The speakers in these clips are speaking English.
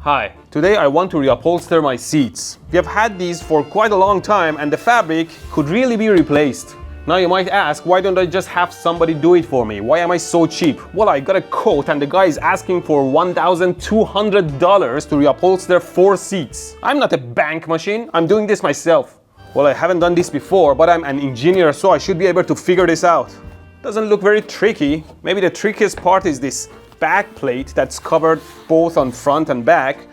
Hi, today I want to reupholster my seats. We have had these for quite a long time and the fabric could really be replaced. Now you might ask, why don't I just have somebody do it for me? Why am I so cheap? Well, I got a quote and the guy is asking for $1,200 to reupholster 4 seats. I'm not a bank machine, I'm doing this myself. Well, I haven't done this before, but I'm an engineer, so I should be able to figure this out. Doesn't look very tricky. Maybe the trickiest part is this back plate that's covered both on front and back.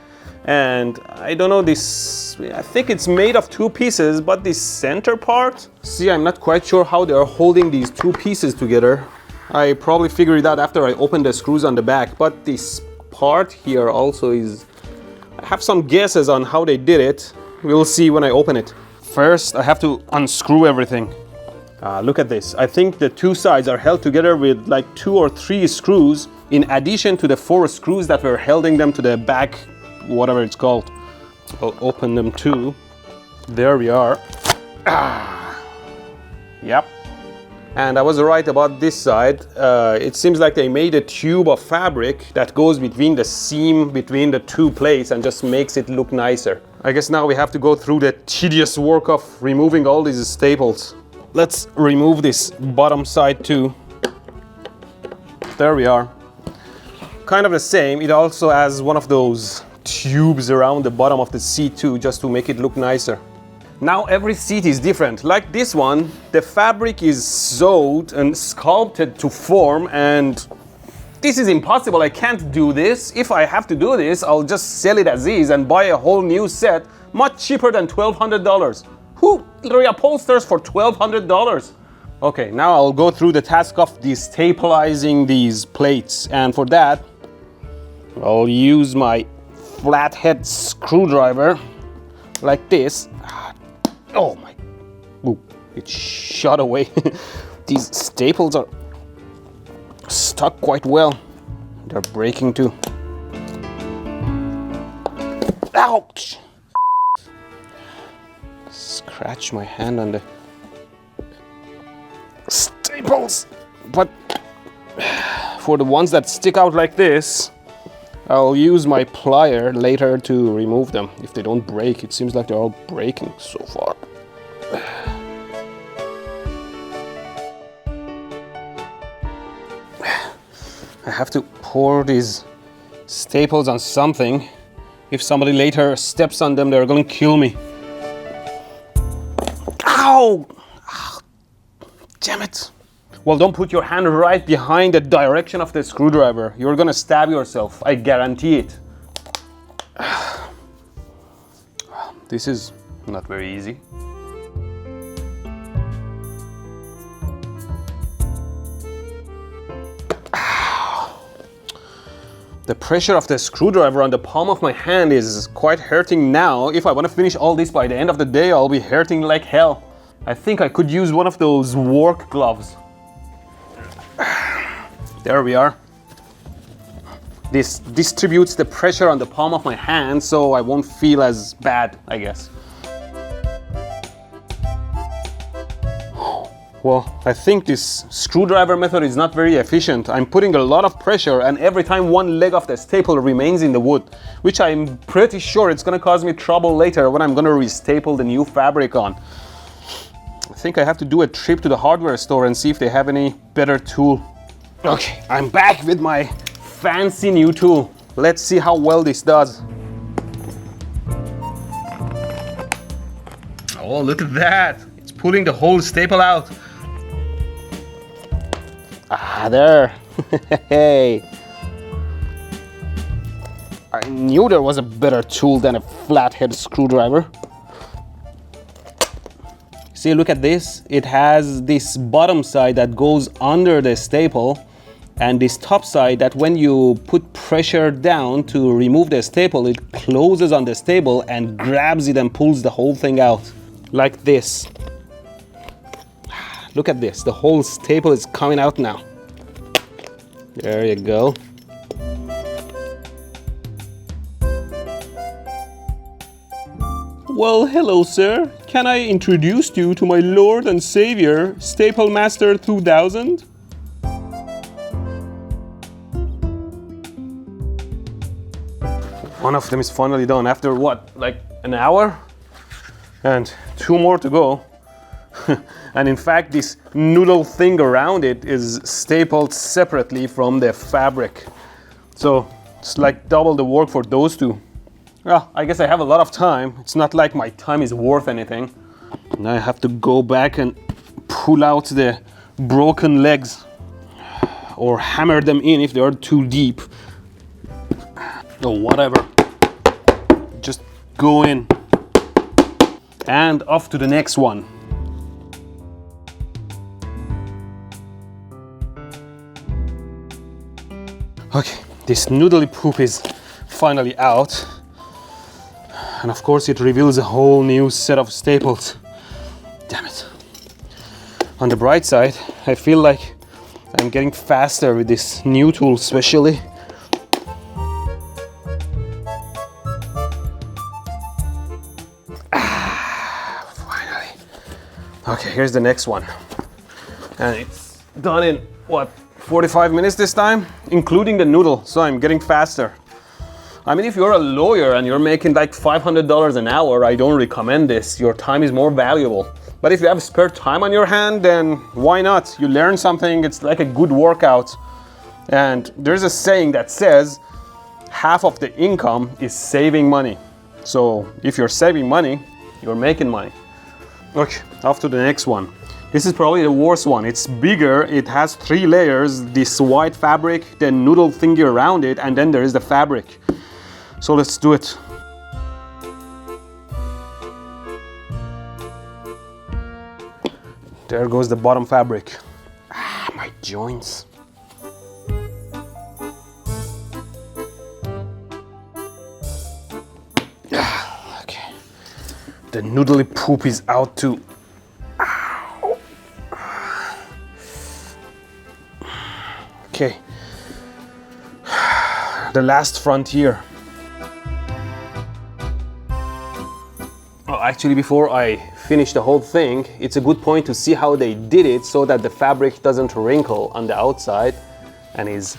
And I don't know, this, I think it's made of 2 pieces, but this center part, see, I'm not quite sure how they are holding these 2 pieces together. I probably figured it out after I opened the screws on the back, but this part here also is, I have some guesses on how they did it. We'll see when I open it. First, I have to unscrew everything. Look at this. I think the 2 sides are held together with like 2 or 3 screws in addition to the 4 screws that were holding them to the back, whatever it's called. I'll open them too. There we are. Yep. And I was right about this side. It seems like they made a tube of fabric that goes between the seam between the 2 plates and just makes it look nicer. I guess now we have to go through the tedious work of removing all these staples. Let's remove this bottom side too. There we are. Kind of the same. It also has one of those tubes around the bottom of the seat too, just to make it look nicer. Now every seat is different. Like this one, the fabric is sewed and sculpted to form, and this is impossible. I can't do this. If I have to do this, I'll just sell it as is and buy a whole new set, much cheaper than $1,200. Who reupholsters for $1,200? Okay, now I'll go through the task of destabilizing these plates, and for that I'll use my flathead screwdriver like this. Oh my, ooh, it shot away. These staples are stuck quite well. They're breaking too. Ouch! Scratch my hand on the staples. But for the ones that stick out like this, I'll use my plier later to remove them if they don't break. It seems like they're all breaking so far. I have to pour these staples on something. If somebody later steps on them, they're going to kill me. Ow! Oh, damn it. Well, don't put your hand right behind the direction of the screwdriver. You're gonna stab yourself, I guarantee it. This is not very easy. The pressure of the screwdriver on the palm of my hand is quite hurting now. If I want to finish all this by the end of the day, I'll be hurting like hell. I think I could use one of those work gloves. There we are. This distributes the pressure on the palm of my hand so I won't feel as bad, I guess. Well, I think this screwdriver method is not very efficient. I'm putting a lot of pressure, and every time one leg of the staple remains in the wood, which I'm pretty sure it's gonna cause me trouble later when I'm gonna restaple the new fabric on. I think I have to do a trip to the hardware store and see if they have any better tool. Okay, I'm back with my fancy new tool. Let's see how well this does. Oh, look at that. It's pulling the whole staple out. Ah, there. Hey. I knew there was a better tool than a flathead screwdriver. See, look at this. It has this bottom side that goes under the staple, and this top side that when you put pressure down to remove the staple, it closes on the staple and grabs it and pulls the whole thing out. Like this. Look at this. The whole staple is coming out now. There you go. Well, hello, sir. Can I introduce you to my Lord and Savior, Staple Master 2000? One of them is finally done after what, like an hour? And 2 more to go. And in fact, this noodle thing around it is stapled separately from the fabric. So it's like double the work for those two. Well, I guess I have a lot of time. It's not like my time is worth anything. Now I have to go back and pull out the broken legs or hammer them in if they are too deep. Or whatever. Just go in. And off to the next one. Okay, this noodly poop is finally out. And of course it reveals a whole new set of staples. Damn it. On the bright side, I feel like I'm getting faster with this new tool especially. Finally. Okay, here's the next one. And it's done in, what, 45 minutes this time? Including the noodle, so I'm getting faster. I mean, if you're a lawyer and you're making like $500 an hour, I don't recommend this. Your time is more valuable. But if you have spare time on your hand, then why not? You learn something, it's like a good workout. And there's a saying that says, half of the income is saving money. So if you're saving money, you're making money. Okay, off to the next one. This is probably the worst one. It's bigger, it has 3 layers, this white fabric, the noodle thingy around it, and then there is the fabric. So let's do it. There goes the bottom fabric. Ah, my joints. Okay. The noodly poop is out too. Ow. Okay. The last frontier. Actually, before I finish the whole thing, it's a good point to see how they did it so that the fabric doesn't wrinkle on the outside and is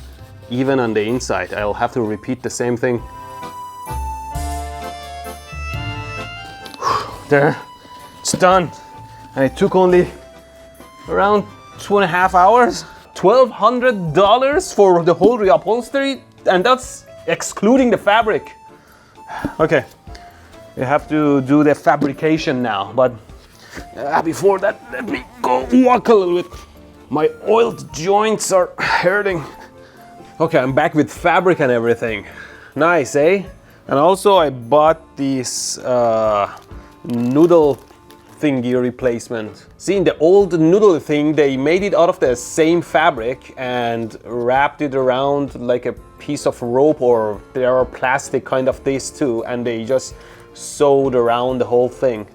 even on the inside. I'll have to repeat the same thing. There, it's done. And it took only around 2.5 hours. $1,200 for the whole reupholstery, and that's excluding the fabric. Okay. We have to do the fabrication now, but before that, let me go walk a little bit. My oiled joints are hurting. Okay, I'm back with fabric and everything. Nice, eh? And also I bought this noodle thingy replacement. See, in the old noodle thing, they made it out of the same fabric and wrapped it around like a piece of rope, or there are plastic kind of this too, and they just sewed around the whole thing.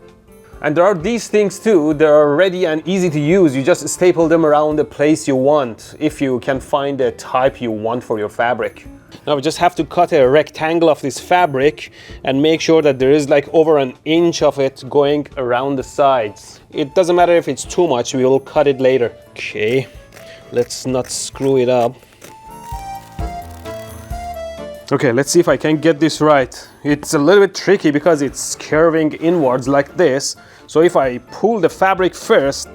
And there are these things too. They're ready and easy to use. You just staple them around the place you want, if you can find the type you want for your fabric. Now we just have to cut a rectangle of this fabric and make sure that there is like over 1 inch of it going around the sides. It doesn't matter if it's too much, we will cut it later. Okay, let's not screw it up. Okay, let's see if I can get this right. It's a little bit tricky because it's curving inwards like this. So if I pull the fabric first,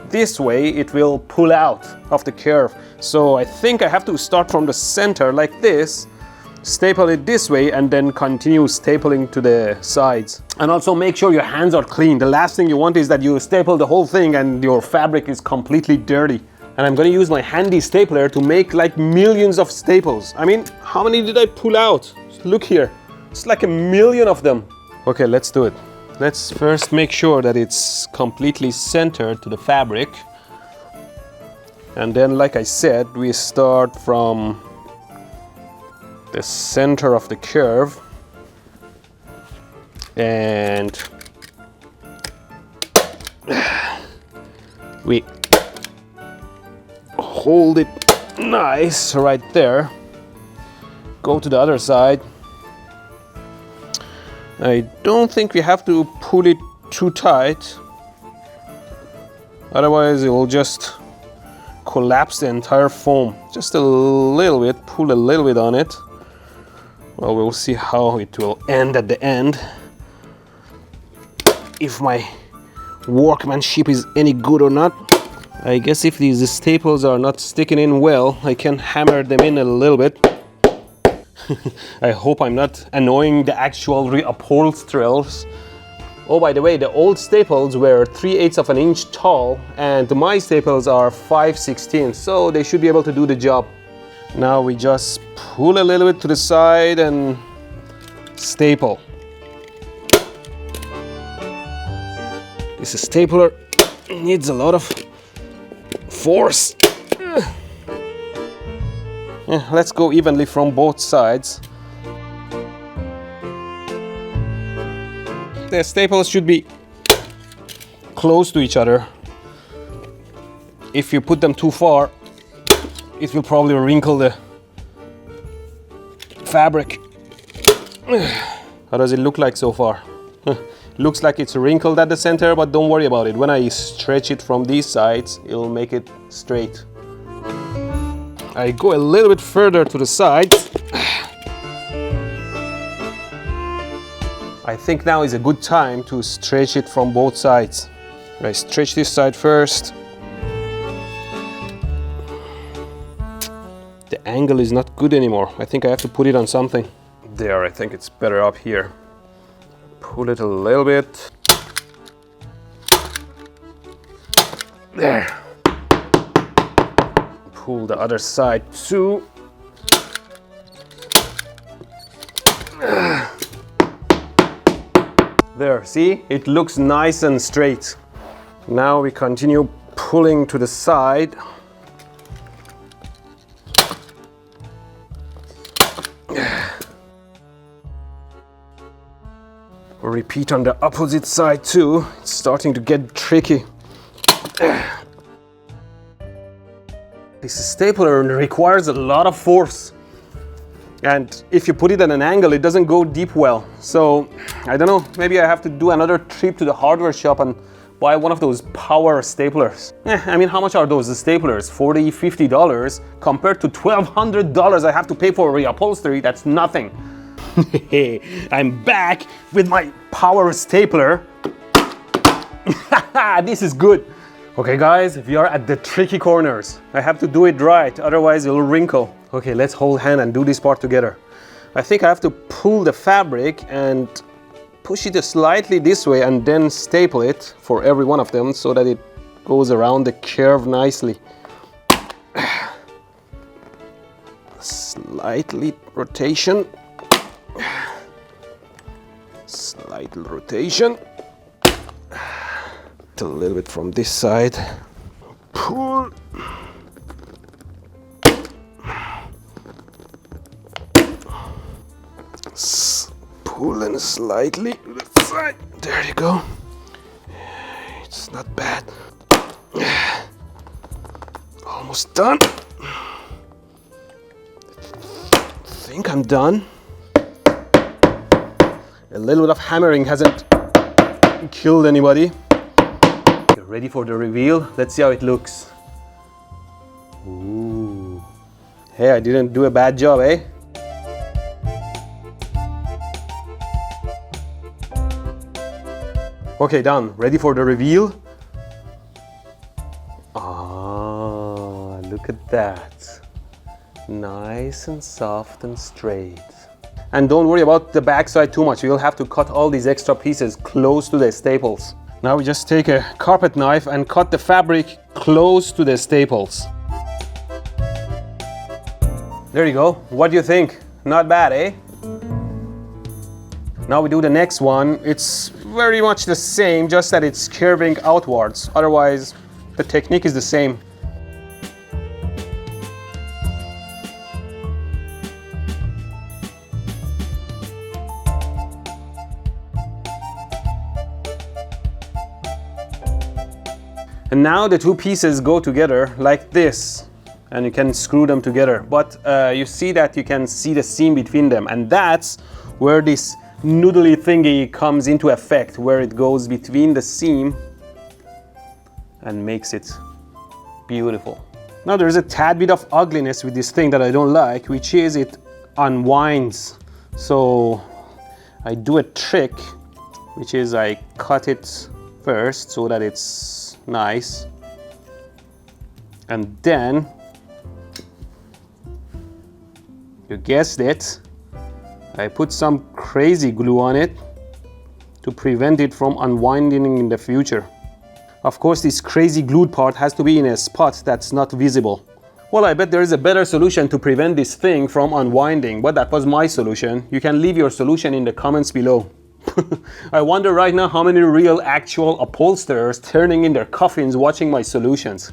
this way it will pull out of the curve. So I think I have to start from the center like this, staple it this way, and then continue stapling to the sides. And also make sure your hands are clean. The last thing you want is that you staple the whole thing and your fabric is completely dirty. And I'm going to use my handy stapler to make like millions of staples. I mean, how many did I pull out? Look here, it's like 1 million of them. Okay, let's do it. Let's first make sure that it's completely centered to the fabric. And then, like I said, we start from the center of the curve. And we hold it nice right there. Go to the other side. I don't think we have to pull it too tight, otherwise it will just collapse the entire foam. Just a little bit, pull a little bit on it. Well, we'll see how it will end at the end. If my workmanship is any good or not. I guess if these staples are not sticking in well, I can hammer them in a little bit. I hope I'm not annoying the actual reupholsterers. Oh, by the way, the old staples were 3/8 of an inch tall, and my staples are 5/16, so they should be able to do the job. Now we just pull a little bit to the side and staple. This stapler needs a lot of force. Yeah, let's go evenly from both sides. The staples should be close to each other. If you put them too far, it will probably wrinkle the fabric. How does it look like so far? Looks like it's wrinkled at the center, but don't worry about it. When I stretch it from these sides, it'll make it straight. I go a little bit further to the sides. I think now is a good time to stretch it from both sides. I stretch this side first. The angle is not good anymore. I think I have to put it on something. There, I think it's better up here. Pull it a little bit. There. Pull the other side too. There, see? It looks nice and straight. Now we continue pulling to the side. Repeat on the opposite side too. It's starting to get tricky. This stapler requires a lot of force. And if you put it at an angle, it doesn't go deep well. So, I don't know, maybe I have to do another trip to the hardware shop and buy one of those power staplers. I mean, how much are those staplers? $40, $50 compared to $1,200 I have to pay for reupholstery. That's nothing. I'm back with my power stapler. This is good. Okay guys, we are at the tricky corners. I have to do it right, otherwise it'll wrinkle. Okay, let's hold hand and do this part together. I think I have to pull the fabric and push it slightly this way and then staple it for every one of them so that it goes around the curve nicely. Slightly rotation. Slight rotation. A little bit from this side. Pull. Pull and slightly to the side. There you go. It's not bad. Almost done. I think I'm done. A little bit of hammering hasn't killed anybody. Ready for the reveal? Let's see how it looks. Ooh. Hey, I didn't do a bad job, eh? Okay, done. Ready for the reveal? Ah, look at that. Nice and soft and straight. And don't worry about the backside too much. You'll have to cut all these extra pieces close to the staples. Now we just take a carpet knife and cut the fabric close to the staples. There you go. What do you think? Not bad, eh? Now we do the next one. It's very much the same, just that it's curving outwards. Otherwise, the technique is the same. And now the two pieces go together like this, and you can screw them together. But you see that you can see the seam between them, and that's where this noodly thingy comes into effect, where it goes between the seam and makes it beautiful. Now there's a tad bit of ugliness with this thing that I don't like, which is it unwinds So I do a trick, which is I cut it first so that it's nice, and then, you guessed it, I put some crazy glue on it to prevent it from unwinding in the future. Of course, this crazy glued part has to be in a spot that's not visible. Well, I bet there is a better solution to prevent this thing from unwinding, but that was my solution. You can leave your solution in the comments below. I wonder right now how many real actual upholsterers turning in their coffins watching my solutions.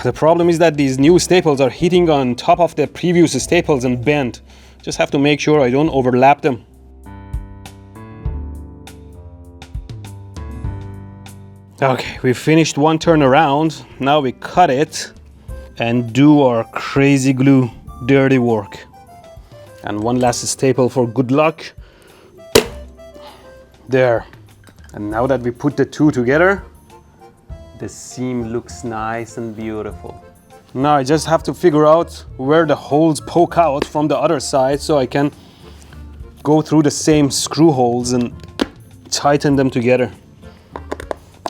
The problem is that these new staples are hitting on top of the previous staples and bent. Just have to make sure I don't overlap them. Okay, we finished one turn around. Now we cut it and do our crazy glue dirty work. And one last staple for good luck. There. And now that we put the two together, the seam looks nice and beautiful. Now I just have to figure out where the holes poke out from the other side so I can go through the same screw holes and tighten them together.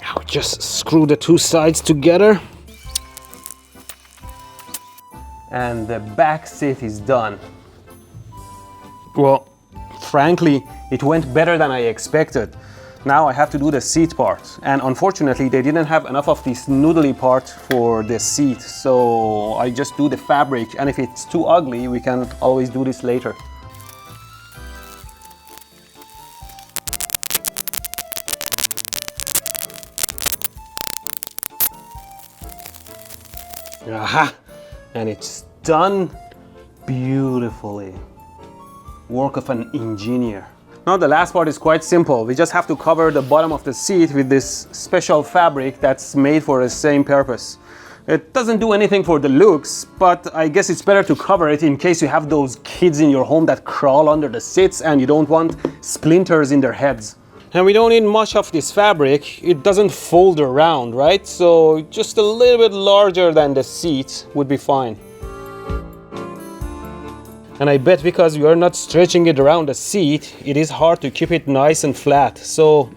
Now just screw the two sides together. And the back seat is done. Well, frankly, it went better than I expected. Now I have to do the seat part, and unfortunately they didn't have enough of this noodly part for the seat, so I just do the fabric, and if it's too ugly we can always do this later. Aha! And it's done beautifully. Work of an engineer. Now the last part is quite simple. We just have to cover the bottom of the seat with this special fabric that's made for the same purpose. It doesn't do anything for the looks, but I guess it's better to cover it in case you have those kids in your home that crawl under the seats and you don't want splinters in their heads. And we don't need much of this fabric. It doesn't fold around, right? So just a little bit larger than the seat would be fine. And I bet because you are not stretching it around the seat, it is hard to keep it nice and flat. So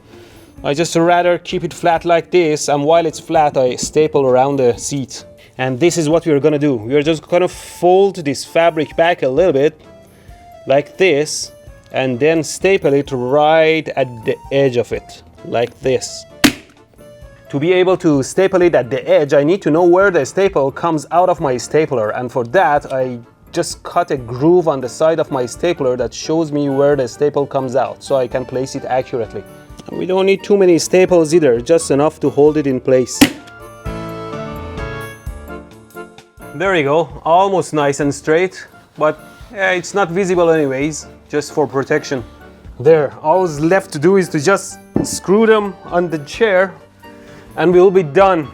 I just rather keep it flat like this, and while it's flat, I staple around the seat. And this is what we're gonna do. We're just gonna fold this fabric back a little bit, like this, and then staple it right at the edge of it, like this. To be able to staple it at the edge, I need to know where the staple comes out of my stapler, and for that, I just cut a groove on the side of my stapler that shows me where the staple comes out so I can place it accurately. And we don't need too many staples either, just enough to hold it in place. There you go, almost nice and straight, but it's not visible anyways, just for protection. There, all that's left to do is to just screw them on the chair and we'll be done.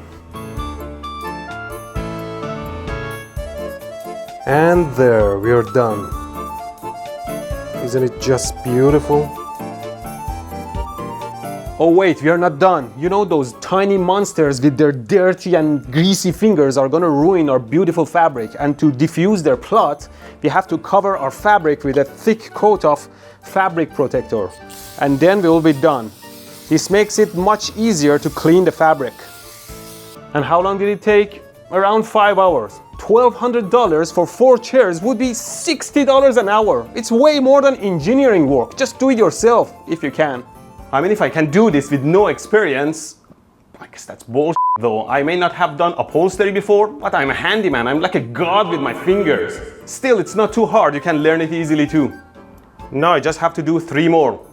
And there, we are done. Isn't it just beautiful? Oh wait, we are not done. You know those tiny monsters with their dirty and greasy fingers are gonna ruin our beautiful fabric, and to diffuse their plot, we have to cover our fabric with a thick coat of fabric protector. And then we will be done. This makes it much easier to clean the fabric. And how long did it take? Around 5 hours. $1,200 for 4 chairs would be $60 an hour. It's way more than engineering work. Just do it yourself, if you can. I mean, if I can do this with no experience, I guess that's bullshit though. I may not have done upholstery before, but I'm a handyman. I'm like a god with my fingers. Still, it's not too hard. You can learn it easily too. Now I just have to do 3 more.